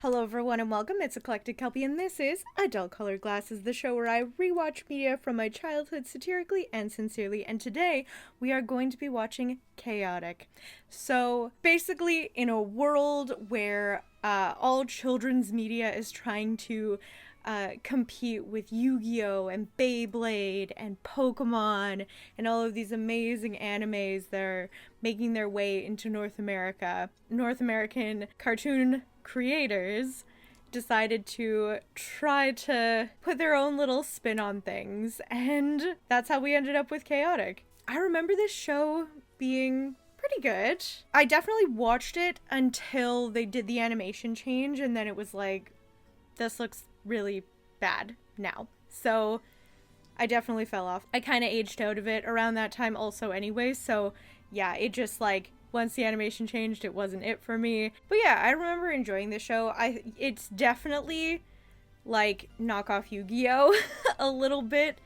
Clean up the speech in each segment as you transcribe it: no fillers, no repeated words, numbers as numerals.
Hello everyone and welcome, it's Eclectic Kelpie and this is Adult Colored Glasses, the show where I rewatch media from my childhood satirically and sincerely, and today we are going to be watching Chaotic. So basically in a world where all children's media is trying to compete with Yu-Gi-Oh! And Beyblade and Pokemon and all of these amazing animes that are making their way into North America, North American cartoon creators decided to try to put their own little spin on things, and that's how we ended up with Chaotic. I remember this show being pretty good. I definitely watched it until they did the animation change, and then it was like, this looks really bad now. So I definitely fell off. I kind of aged out of it around that time also anyway, so yeah, it just like once the animation changed, it wasn't it for me. But yeah, I remember enjoying the show. It's definitely like knockoff Yu-Gi-Oh! A little bit,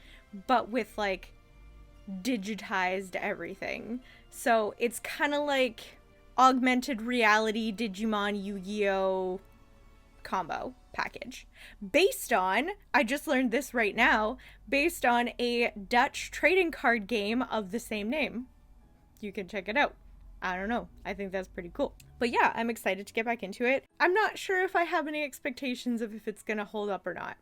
but with like digitized everything. So it's kind of like augmented reality Digimon Yu-Gi-Oh! Combo package. Based on, I just learned this right now, based on a Dutch trading card game of the same name. You can check it out. I don't know. I think that's pretty cool. But yeah, I'm excited to get back into it. I'm not sure if I have any expectations of if it's going to hold up or not.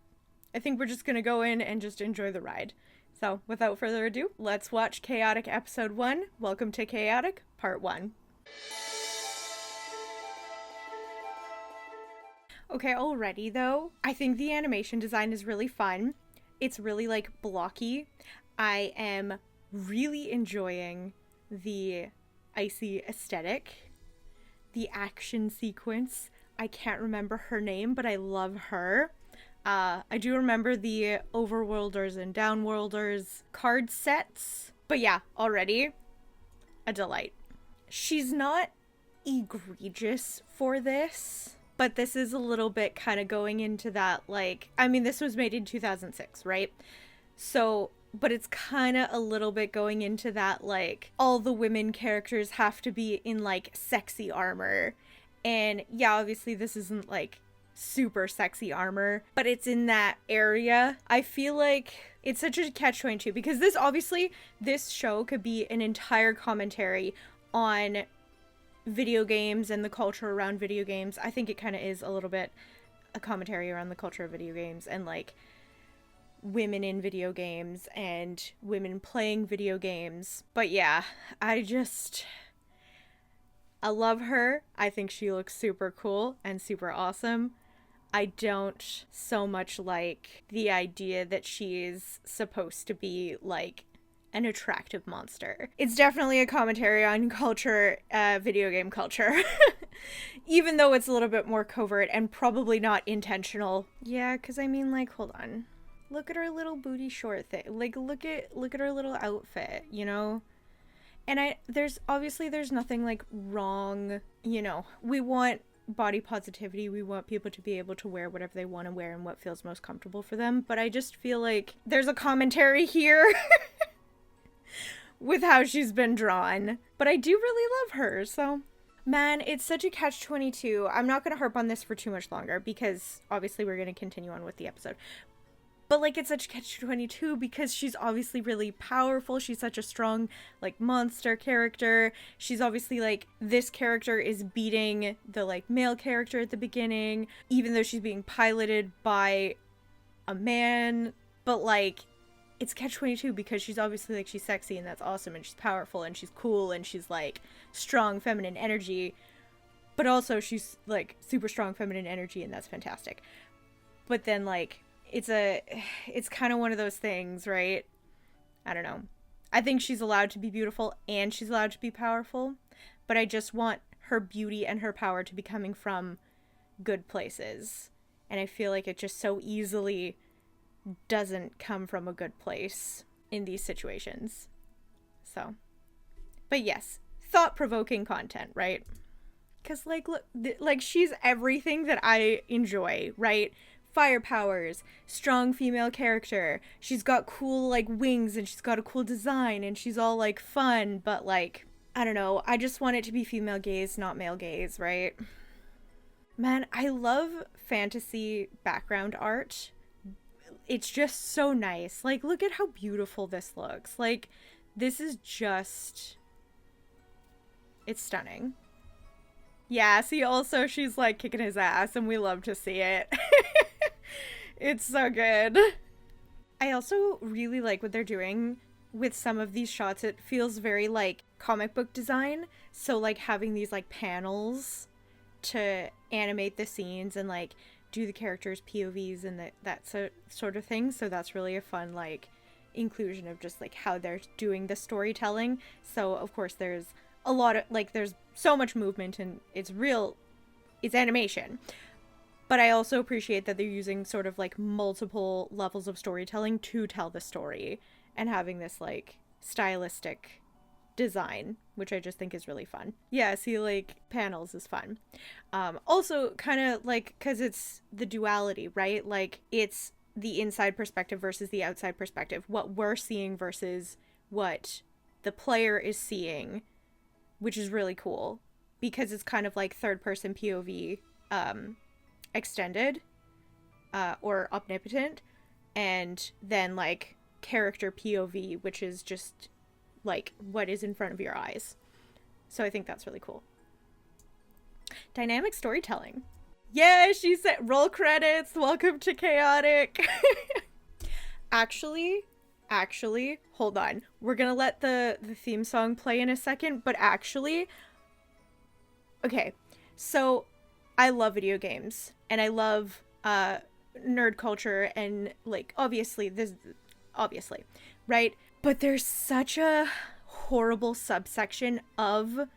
I think we're just going to go in and just enjoy the ride. So without further ado, let's watch Chaotic Episode 1. Welcome to Chaotic Part 1. Okay, already though, I think the animation design is really fun. It's really like blocky. I am really enjoying the icy aesthetic, the action sequence. I can't remember her name, but I love her. I do remember the Overworlders and Downworlders card sets. But yeah, already a delight. She's not egregious for this, but this is a little bit kind of going into that, like, I mean, this was made in 2006, right? So, but it's kind of a little bit going into that, like, all the women characters have to be in, like, sexy armor. And yeah, obviously this isn't, like, super sexy armor, but it's in that area. I feel like it's such a catch-22 because this show could be an entire commentary on video games and the culture around video games. I think it kind of is a little bit a commentary around the culture of video games and, like, women in video games and women playing video games. But yeah, I love her. I think she looks super cool and super awesome. I don't so much like the idea that she's supposed to be like an attractive monster. It's definitely a commentary on culture, video game culture. Even though it's a little bit more covert and probably not intentional. Yeah, because I mean, like, hold on. Look at her little booty short thing. Like, look at her little outfit, you know? And there's nothing, like, wrong, you know. We want body positivity. We want people to be able to wear whatever they want to wear and what feels most comfortable for them. But I just feel like there's a commentary here with how she's been drawn. But I do really love her, so... Man, it's such a catch-22. I'm not going to harp on this for too much longer because obviously we're going to continue on with the episode. But, like, it's such a catch-22 because she's obviously really powerful. She's such a strong, like, monster character. She's obviously, like, this character is beating the, like, male character at the beginning, even though she's being piloted by a man. But, like, it's catch-22 because she's obviously, like, she's sexy and that's awesome and she's powerful and she's cool and she's, like, strong feminine energy. But also she's, like, super strong feminine energy and that's fantastic. But then, like... It's kind of one of those things, right? I don't know. I think she's allowed to be beautiful and she's allowed to be powerful, but I just want her beauty and her power to be coming from good places. And I feel like it just so easily doesn't come from a good place in these situations. So, but yes, thought-provoking content, right? Because, like, look, like, she's everything that I enjoy, right? Fire powers, strong female character. She's got cool, like, wings and she's got a cool design and she's all, like, fun, but, like, I don't know. I just want it to be female gaze, not male gaze, right? Man, I love fantasy background art. It's just so nice. Like, look at how beautiful this looks. Like, this is just... It's stunning. Yeah, see, also, she's, like, kicking his ass, and we love to see it. It's so good. I also really like what they're doing with some of these shots. It feels very, like, comic book design. So, like, having these, like, panels to animate the scenes and, like, do the characters' POVs and that sort of thing. So that's really a fun, like, inclusion of just, like, how they're doing the storytelling. So, of course, there's a lot of, like, there's so much movement and it's animation. But I also appreciate that they're using sort of, like, multiple levels of storytelling to tell the story and having this, like, stylistic design, which I just think is really fun. Yeah, see, like, panels is fun. Also, kind of, like, because it's the duality, right? Like, it's the inside perspective versus the outside perspective. What we're seeing versus what the player is seeing, which is really cool. Because it's kind of like third-person POV extended or omnipotent. And then, like, character POV, which is just like what is in front of your eyes. So I think that's really cool. Dynamic storytelling. Yeah, she said roll credits. Welcome to Chaotic. Actually, hold on. We're gonna let the theme song play in a second, but actually, okay, so I love video games and I love nerd culture and, like, obviously, right? But there's such a horrible subsection of,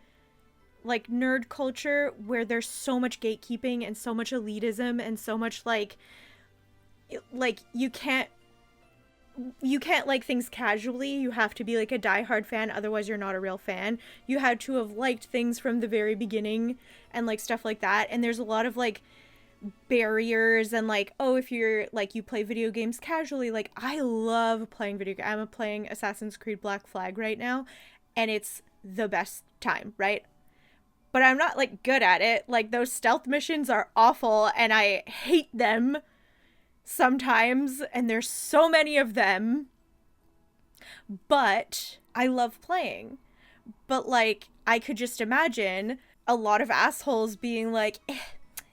like, nerd culture where there's so much gatekeeping and so much elitism and so much, like you can't like things casually. You have to be, like, a diehard fan, otherwise you're not a real fan. You had to have liked things from the very beginning and, like, stuff like that. And there's a lot of, like, barriers and, like, oh, if you're, like, you play video games casually, like, I love playing video games. I'm playing Assassin's Creed Black Flag right now, and it's the best time, right? But I'm not, like, good at it. Like, those stealth missions are awful, and I hate them sometimes, and there's so many of them, but I love playing. But, like, I could just imagine a lot of assholes being like,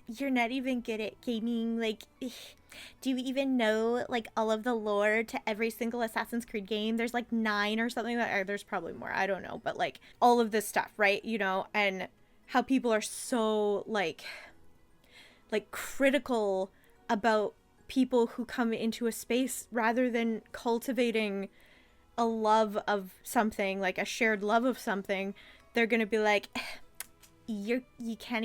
you're not even good at gaming, like, do you even know, like, all of the lore to every single Assassin's Creed game? There's, like, 9 or something, there's probably more, I don't know, but, like, all of this stuff, right, you know, and how people are so, like critical about people who come into a space rather than cultivating a love of something, like a shared love of something. They're gonna be like, you're not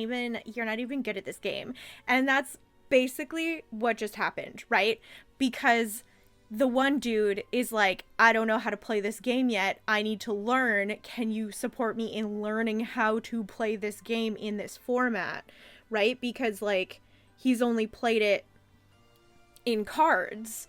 even good at this game. And that's basically what just happened, right? Because the one dude is like, I don't know how to play this game yet. I need to learn. Can you support me in learning how to play this game in this format, right? Because, like, he's only played it in cards.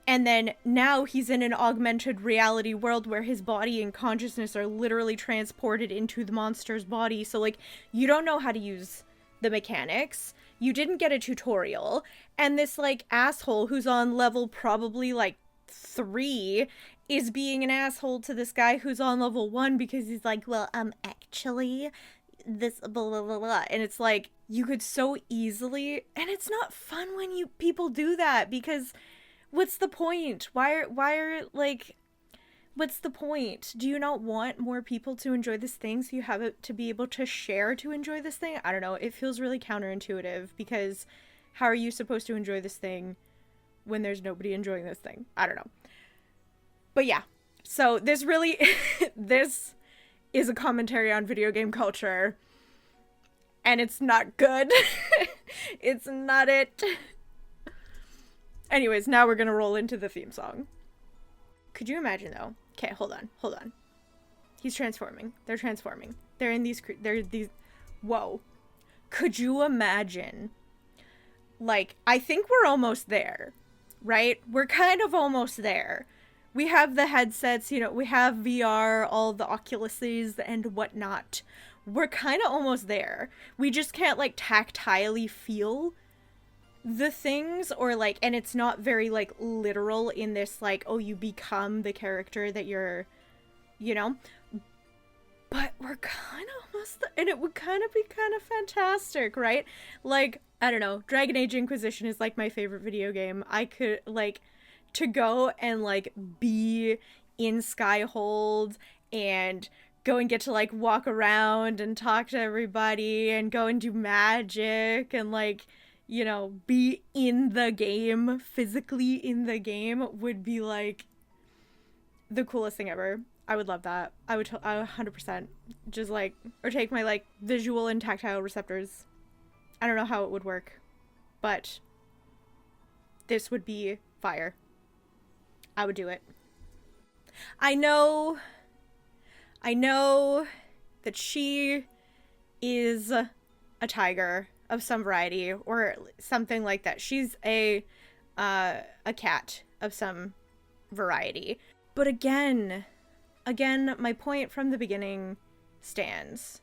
And then now he's in an augmented reality world where his body and consciousness are literally transported into the monster's body. So, like, you don't know how to use the mechanics. You didn't get a tutorial. And this, like, asshole who's on level probably, like, 3 is being an asshole to this guy who's on level 1 because he's like, well, actually, this blah, blah, blah, blah. And it's like, you could so easily... And it's not fun when people do that because... What's the point? Why are like, what's the point? Do you not want more people to enjoy this thing so you have it to be able to share to enjoy this thing? I don't know. It feels really counterintuitive because how are you supposed to enjoy this thing when there's nobody enjoying this thing? I don't know. But yeah, so this really, this is a commentary on video game culture and it's not good. It's not it. Anyways, now we're gonna roll into the theme song. Could you imagine, though? Okay, hold on. He's transforming. They're transforming. They're in these... Whoa. Could you imagine? Like, I think we're almost there, right? We're kind of almost there. We have the headsets, you know, we have VR, all the Oculuses and whatnot. we're kind of almost there. We just can't like tactilely feel the things, or like, and it's not very like literal in this like, oh, you become the character that you're, you know, but we're kind of almost and it would kind of be kind of fantastic, right? Like, I don't know, Dragon Age Inquisition is like my favorite video game. I could like to go and like be in Skyhold and go and get to like walk around and talk to everybody and go and do magic and like, you know, be in the game, physically in the game, would be like the coolest thing ever. I would love that. I would 100% just like, or take my like visual and tactile receptors. I don't know how it would work, but this would be fire. I would do it. I know that she is a tiger of some variety or something like that. She's a cat of some variety. But again, my point from the beginning stands.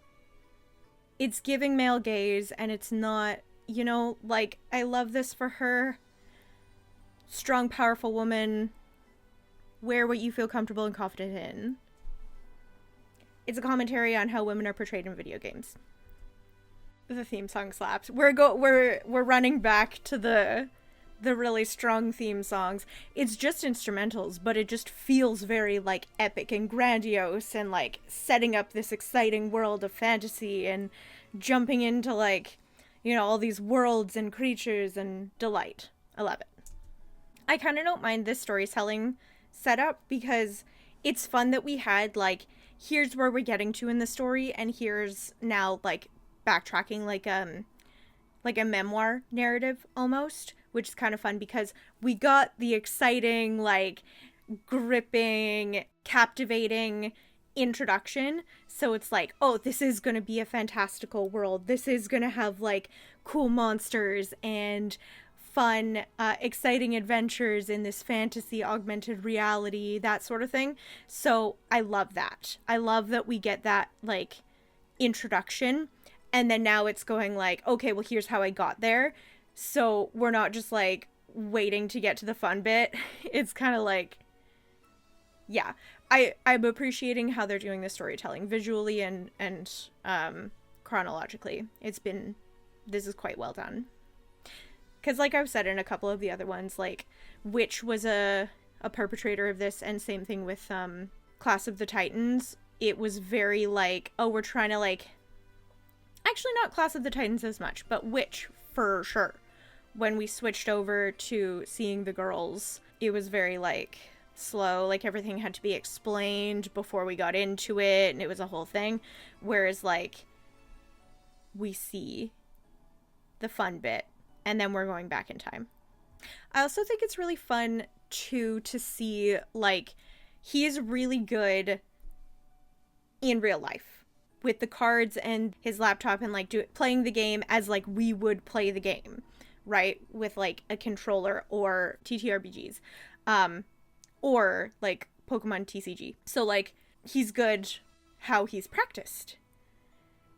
It's giving male gaze, and it's not, you know, like, I love this for her. Strong, powerful woman. Wear what you feel comfortable and confident in. It's a commentary on how women are portrayed in video games. The theme song slaps. We're running back to the really strong theme songs. It's just instrumentals, but it just feels very like epic and grandiose and like setting up this exciting world of fantasy and jumping into like, you know, all these worlds and creatures and delight. I love it. I kind of don't mind this storytelling setup because it's fun that we had like, here's where we're getting to in the story, and here's now like backtracking like a memoir narrative almost, which is kind of fun because we got the exciting, like, gripping, captivating introduction. So it's like, oh, this is going to be a fantastical world. This is going to have, like, cool monsters and fun, exciting adventures in this fantasy augmented reality, that sort of thing. So I love that. I love that we get that, like, introduction. And then now it's going like, okay, well, here's how I got there. So we're not just like waiting to get to the fun bit. It's kind of like, yeah, I'm appreciating how they're doing the storytelling visually and chronologically. This is quite well done. Because like I've said in a couple of the other ones, like Witch was a perpetrator of this, and same thing with Class of the Titans. It was very like, oh, we're trying to like, actually not Class of the Titans as much, but Witch for sure. When we switched over to seeing the girls, it was very like slow, like everything had to be explained before we got into it, and it was a whole thing. Whereas like we see the fun bit and then we're going back in time. I also think it's really fun to see like he's really good in real life with the cards and his laptop and like playing the game as like we would play the game, right? With like a controller or TTRPGs, or like Pokemon TCG. So like he's good how he's practiced.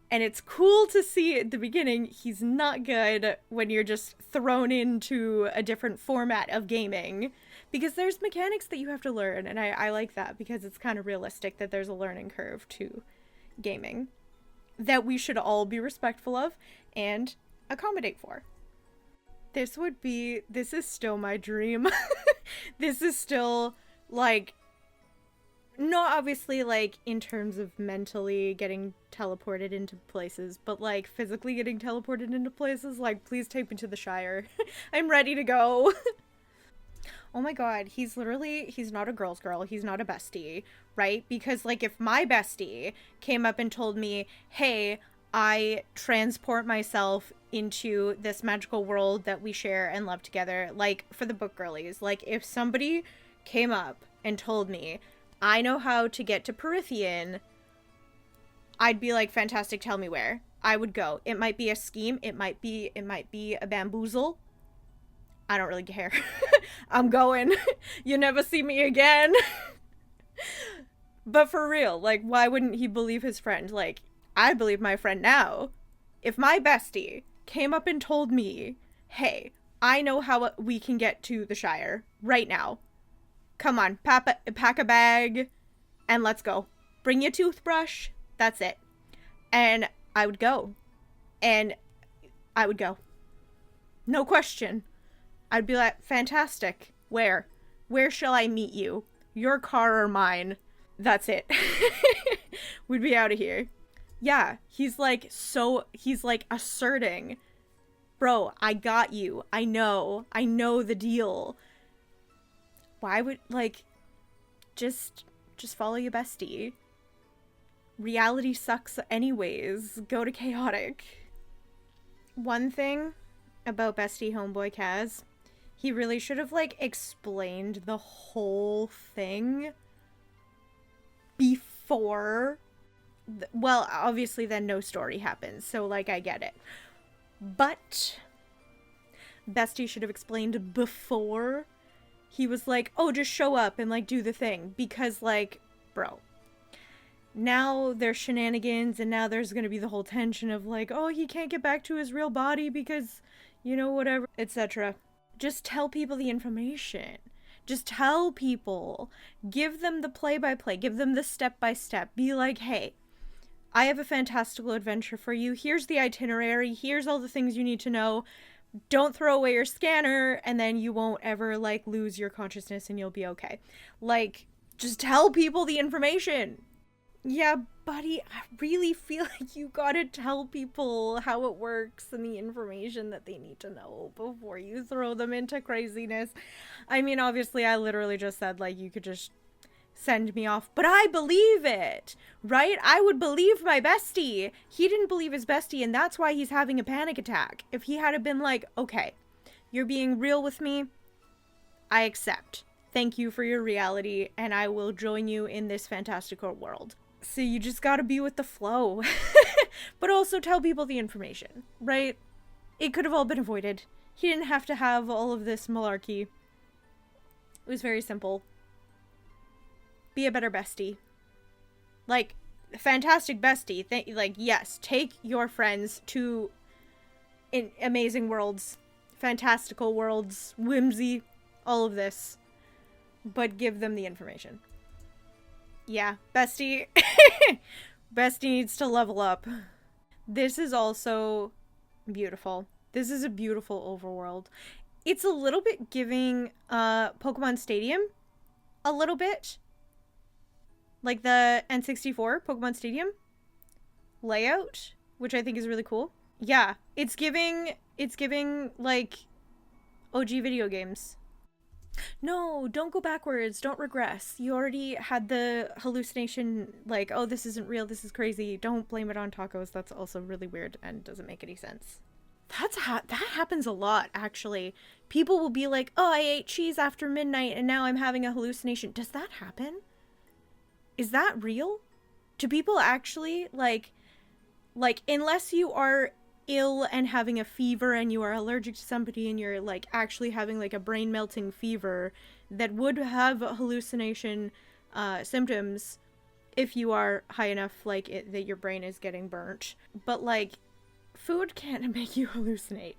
And it's cool to see at the beginning he's not good when you're just thrown into a different format of gaming, because there's mechanics that you have to learn, and I like that because it's kind of realistic that there's a learning curve to gaming that we should all be respectful of and accommodate for. This is still my dream. This is still like, not obviously like in terms of mentally getting teleported into places, but like physically getting teleported into places. Like, please take me to the Shire. I'm ready to go. Oh my god, he's not a girl's girl. He's not a bestie, right? Because like if my bestie came up and told me, hey, I transport myself into this magical world that we share and love together, like for the book girlies, like if somebody came up and told me, I know how to get to Perithian, I'd be like, fantastic, tell me where. I would go. It might be a scheme, it might be a bamboozle. I don't really care. I'm going. You never see me again. But for real, like, why wouldn't he believe his friend? Like, I believe my friend now. If my bestie came up and told me, hey, I know how we can get to the Shire right now. Come on, pack a bag and let's go. Bring your toothbrush. That's it. And I would go. And I would go. No question. I'd be like, fantastic. Where? Where shall I meet you? Your car or mine? That's it. We'd be out of here. Yeah, he's like asserting, bro, I got you. I know the deal. Why would, like, just follow your bestie. Reality sucks anyways. Go to chaotic. One thing about bestie homeboy Kaz, he really should have, like, explained the whole thing before. Well, obviously then no story happens, so, like, I get it. But bestie should have explained before he was like, oh, just show up and, like, do the thing. Because, like, bro, now there's shenanigans, and now there's gonna be the whole tension of, like, oh, he can't get back to his real body because, you know, whatever, etc. Just tell people the information. Just tell people. Give them the play-by-play. Give them the step-by-step. Be like, hey, I have a fantastical adventure for you. Here's the itinerary. Here's all the things you need to know. Don't throw away your scanner, and then you won't ever, like, lose your consciousness and you'll be okay. Like, just tell people the information. Yeah, buddy, I really feel like you gotta tell people how it works and the information that they need to know before you throw them into craziness. I mean, obviously, I literally just said, like, you could just send me off, but I believe it, right? I would believe my bestie. He didn't believe his bestie, and that's why he's having a panic attack. If he had been like, okay, you're being real with me, I accept. Thank you for your reality, and I will join you in this fantastical world. So you just gotta be with the flow. But also tell people the information, right? It could have all been avoided. He didn't have to have all of this malarkey. It was very simple. Be a better bestie. Like, fantastic bestie. Like, yes, take your friends to amazing worlds, fantastical worlds, whimsy, all of this. But give them the information. Yeah, bestie. Bestie needs to level up. This is also beautiful. This is a beautiful overworld. It's a little bit giving Pokemon Stadium. A little bit. Like the N64 Pokemon Stadium layout, which I think is really cool. Yeah, it's giving like OG video games. No, don't go backwards. Don't regress. You already had the hallucination, like, oh, this isn't real. This is crazy. Don't blame it on tacos. That's also really weird and doesn't make any sense. That happens a lot, actually. People will be like, oh, I ate cheese after midnight and now I'm having a hallucination. Does that happen? Is that real? Do people actually, like, unless you are ill and having a fever and you are allergic to somebody and you're, like, actually having, like, a brain melting fever that would have hallucination symptoms if you are high enough, like, that your brain is getting burnt. But, like, food can't make you hallucinate.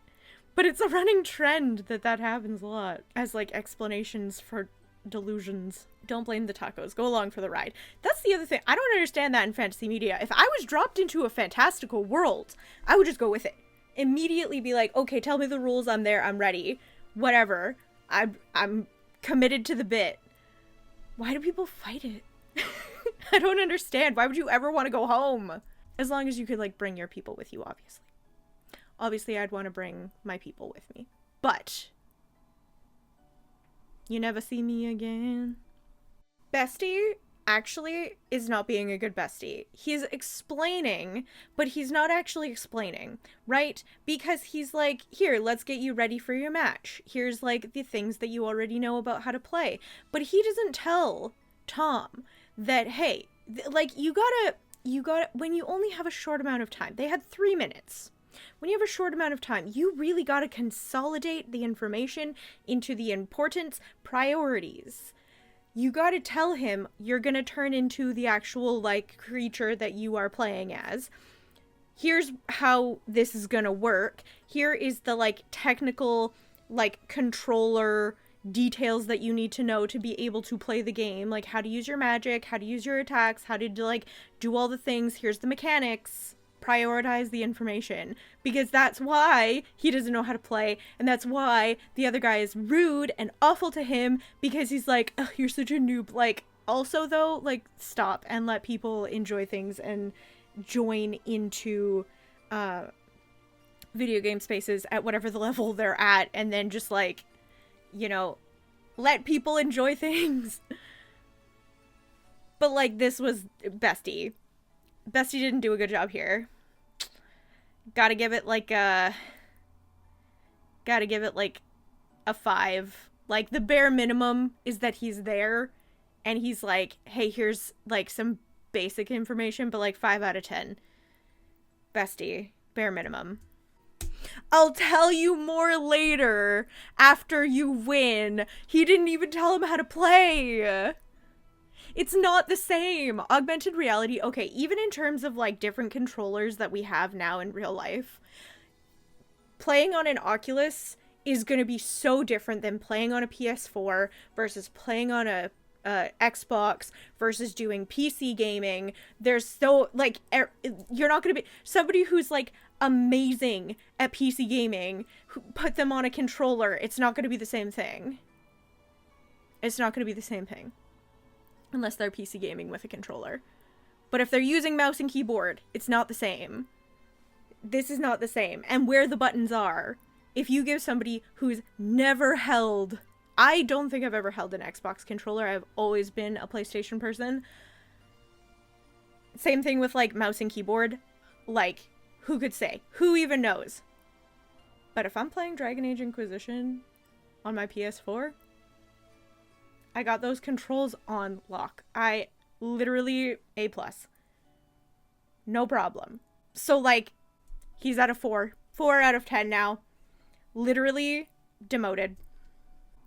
But it's a running trend that happens a lot as, like, explanations for delusions. Don't blame the tacos. Go along for the ride. That's the other thing. I don't understand that in fantasy media. If I was dropped into a fantastical world, I would just go with it. Immediately be like, okay, tell me the rules. I'm there. I'm ready. Whatever. I'm committed to the bit. Why do people fight it? I don't understand. Why would you ever want to go home? As long as you could, like, bring your people with you, obviously. Obviously, I'd want to bring my people with me. But you never see me again. Bestie actually is not being a good bestie. He's explaining, but he's not actually explaining, right? Because he's like, here, let's get you ready for your match. Here's, like, the things that you already know about how to play. But he doesn't tell Tom that, hey, like, you gotta, when you only have a short amount of time, they had 3 minutes. When you have a short amount of time, you really gotta consolidate the information into the important priorities. you gotta tell him you're gonna turn into the actual, like, creature that you are playing as. Here's how this is gonna work. Here is the, like, technical, like, controller details that you need to know to be able to play the game. Like, how to use your magic, how to use your attacks, how to, like, do all the things. Here's the mechanics. Prioritize the information. Because that's why he doesn't know how to play, and that's why the other guy is rude and awful to him, because he's like, oh, you're such a noob. Like, also, though, like, stop and let people enjoy things and join into video game spaces at whatever the level they're at, and then just, like, you know, let people enjoy things. But, like, this was Bestie. Bestie didn't do a good job here. Gotta give it like a 5. Like, the bare minimum is that he's there and he's like, hey, here's, like, some basic information, but, like, 5 out of 10. Bestie, bare minimum. I'll tell you more later after you win. He didn't even tell him how to play. It's not the same. Augmented reality, okay, even in terms of, like, different controllers that we have now in real life, playing on an Oculus is going to be so different than playing on a PS4 versus playing on a Xbox versus doing PC gaming. There's so, like, you're not going to be somebody who's, like, amazing at PC gaming, put them on a controller. It's not going to be the same thing. It's not going to be the same thing. Unless they're PC gaming with a controller. But if they're using mouse and keyboard, it's not the same. This is not the same. And where the buttons are, if you give somebody who's never held... I don't think I've ever held an Xbox controller. I've always been a PlayStation person. Same thing with, like, mouse and keyboard. Like, who could say? Who even knows? But if I'm playing Dragon Age Inquisition on my PS4... I got those controls on lock. I literally A+. No problem. So, like, he's at a 4. 4 out of 10 now. Literally demoted.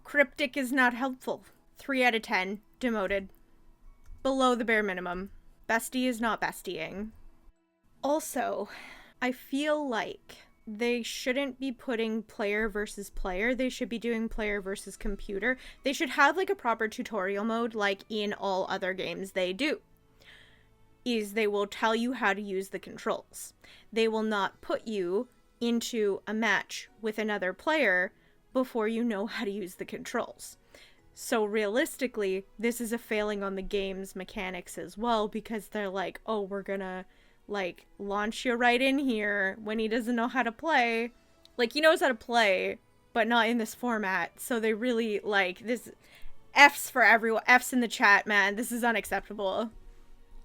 Cryptic is not helpful. 3 out of 10. Demoted. Below the bare minimum. Bestie is not bestieing. Also, I feel like they shouldn't be putting player versus player. They should be doing player versus computer. They should have, like, a proper tutorial mode like in all other games they do. Is they will tell you how to use the controls. They will not put you into a match with another player before you know how to use the controls. So realistically, this is a failing on the game's mechanics as well, because they're like, oh, we're gonna, like, launch you right in here when he doesn't know how to play. Like, he knows how to play, but not in this format. So they really, like, this... F's for everyone. F's in the chat, man. This is unacceptable.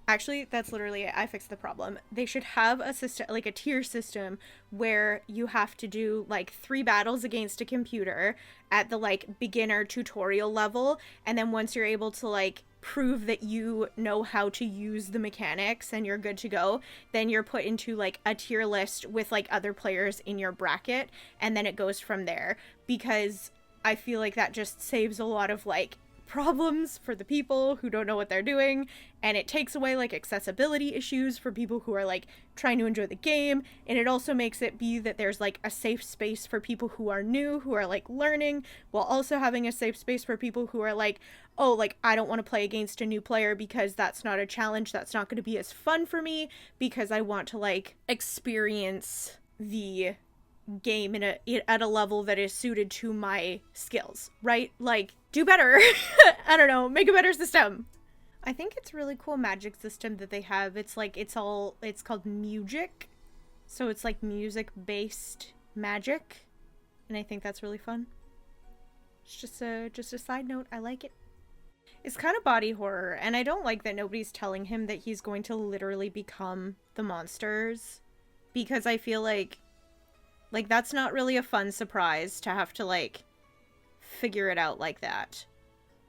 Actually, that's literally it. I fixed the problem. They should have a system, like a tier system, where you have to do, like, 3 battles against a computer at the, like, beginner tutorial level. And then once you're able to, like, prove that you know how to use the mechanics and you're good to go, then you're put into, like, a tier list with, like, other players in your bracket, and then it goes from there. Because I feel like that just saves a lot of, like, problems for the people who don't know what they're doing, and it takes away, like, accessibility issues for people who are, like, trying to enjoy the game, and it also makes it be that there's, like, a safe space for people who are new, who are, like, learning, while also having a safe space for people who are like, oh, like, I don't want to play against a new player because that's not a challenge, that's not going to be as fun for me, because I want to, like, experience the game at a level that is suited to my skills, right? Like, do better. I don't know, make a better system. I think it's really cool magic system that they have. It's like, it's called Music. So it's like music based magic. And I think that's really fun. It's just a side note. I like it. It's kind of body horror, and I don't like that nobody's telling him that he's going to literally become the monsters, because I feel like that's not really a fun surprise to have to, like, figure it out like that.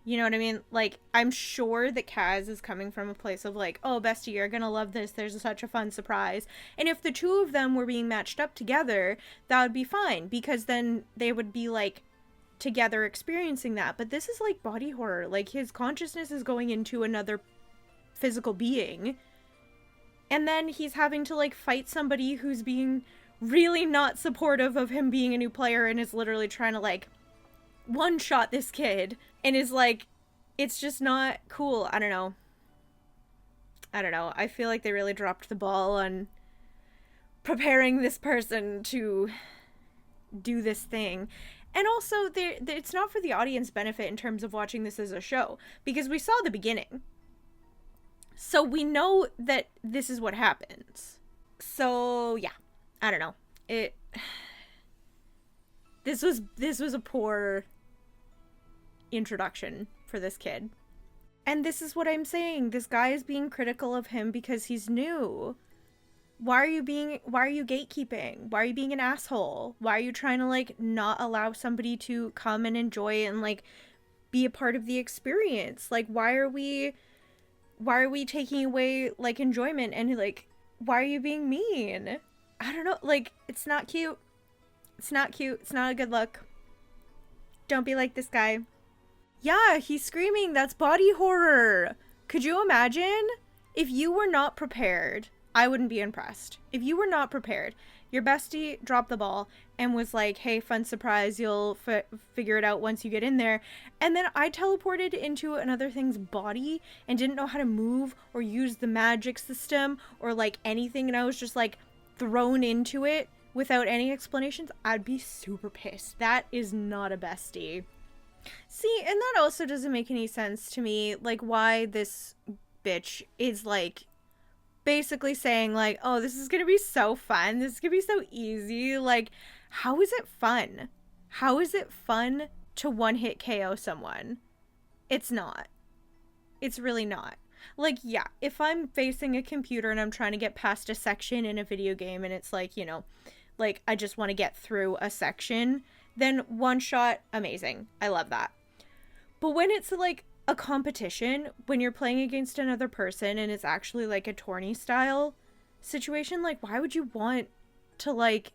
You know what I mean? Like, I'm sure that Kaz is coming from a place of, like, oh, Bestie, you're gonna love this, there's such a fun surprise. And if the two of them were being matched up together, that would be fine, because then they would be, like, together experiencing that. But this is like body horror. Like, his consciousness is going into another physical being, and then he's having to like fight somebody who's being really not supportive of him being a new player and is literally trying to like one-shot this kid, and is like, it's just not cool. I don't know. I feel like they really dropped the ball on preparing this person to do this thing. And also, it's not for the audience benefit in terms of watching this as a show, because we saw the beginning. So we know that this is what happens. So, yeah. I don't know. This was a poor introduction for this kid. And this is what I'm saying. This guy is being critical of him because he's new. Why are you gatekeeping? Why are you being an asshole? Why are you trying to like not allow somebody to come and enjoy it and like be a part of the experience? Like, why are we taking away like enjoyment, and like, why are you being mean? I don't know, like, it's not cute. It's not cute. It's not a good look. Don't be like this guy. Yeah, he's screaming. That's body horror. Could you imagine? If you were not prepared, I wouldn't be impressed. If you were not prepared, your bestie dropped the ball and was like, hey, fun surprise, you'll figure it out once you get in there. And then I teleported into another thing's body and didn't know how to move or use the magic system or like anything. And I was just like thrown into it without any explanations. I'd be super pissed. That is not a bestie. See, and that also doesn't make any sense to me, like, why this bitch is, like, basically saying, like, oh, this is gonna be so fun, this is gonna be so easy. Like, how is it fun? How is it fun to one-hit KO someone? It's not. It's really not. Like, yeah, if I'm facing a computer and I'm trying to get past a section in a video game and it's like, you know, like, I just want to get through a section, then one shot, amazing. I love that. But when it's like a competition, when you're playing against another person and it's actually like a tourney style situation, like, why would you want to, like,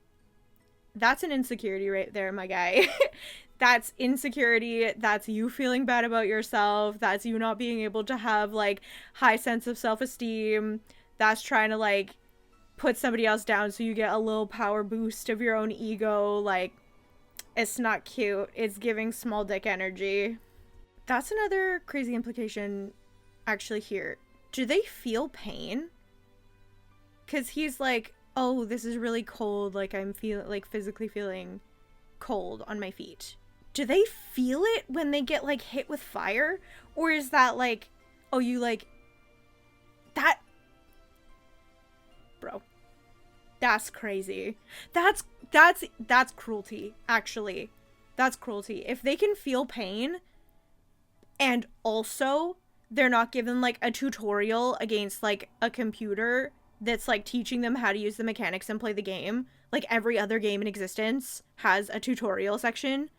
that's an insecurity right there, my guy. That's insecurity. That's you feeling bad about yourself. That's you not being able to have like high sense of self-esteem. That's trying to like put somebody else down so you get a little power boost of your own ego. Like, it's not cute. It's giving small dick energy. That's another crazy implication actually here. Do they feel pain? Because he's like, oh, this is really cold. Like, I'm physically feeling cold on my feet. Do they feel it when they get like hit with fire? Or is that like, oh, you like that? Bro, that's crazy. That's cruelty, actually. That's cruelty. If they can feel pain and also they're not given like a tutorial against like a computer that's like teaching them how to use the mechanics and play the game, like every other game in existence has a tutorial section,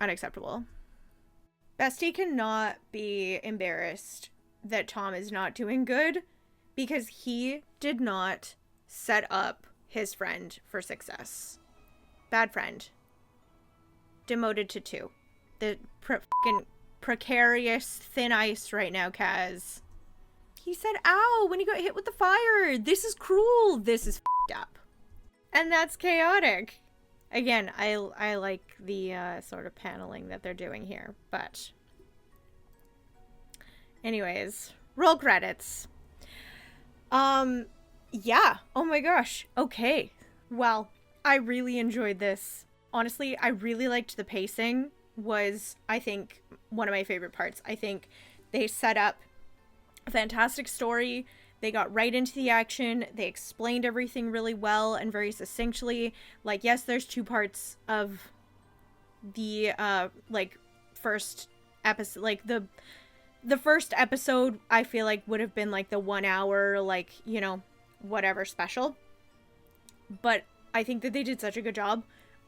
unacceptable. Bestie cannot be embarrassed that Tom is not doing good because he did not set up his friend for success. Bad friend. Demoted to 2. The fucking precarious thin ice right now, Kaz. He said, ow, when he got hit with the fire. This is cruel. This is f***ed up. And that's chaotic. Again, I like the sort of paneling that they're doing here. But anyways, roll credits. Yeah. Oh my gosh. Okay. Well, I really enjoyed this. Honestly, I really liked the pacing. Was, I think, one of my favorite parts. I think they set up a fantastic story. They got right into the action. They explained everything really well and very succinctly. Like, yes, there's 2 parts of the, like, first episode. Like, the first episode, I feel like, would have been, like, the 1 hour, like, you know, whatever special. But I think that they did such a good job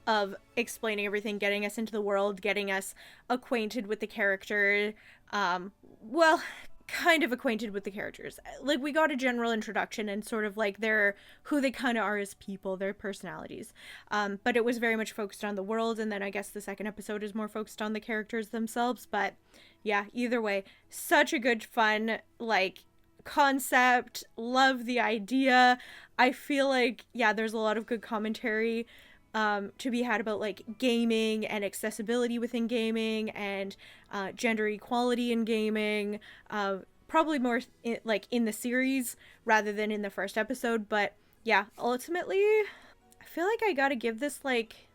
of explaining everything, getting us into the world, getting us acquainted with the character. Well, kind of acquainted with the characters. Like, we got a general introduction and sort of like their who they kind of are as people, their personalities. But it was very much focused on the world, and then I guess the second episode is more focused on the characters themselves. But yeah, either way, such a good fun like concept. Love the idea. I feel like, yeah, there's a lot of good commentary to be had about like gaming and accessibility within gaming and gender equality in gaming. Probably more like in the series rather than in the first episode. But yeah, ultimately, I feel like I gotta give this like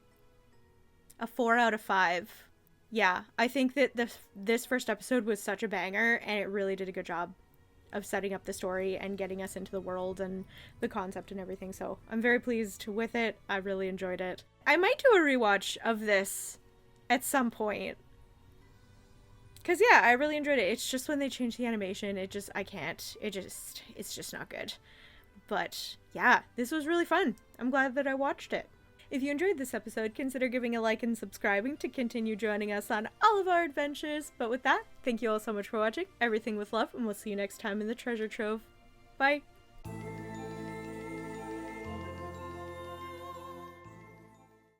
a 4 out of 5. Yeah, I think that this first episode was such a banger, and it really did a good job of setting up the story and getting us into the world and the concept and everything. So I'm very pleased with it. I really enjoyed it. I might do a rewatch of this at some point. Cause yeah, I really enjoyed it. It's just when they change the animation, I can't. It's just not good. But yeah, this was really fun. I'm glad that I watched it. If you enjoyed this episode, consider giving a like and subscribing to continue joining us on all of our adventures. But with that, thank you all so much for watching. Everything with love, and we'll see you next time in the treasure trove. Bye!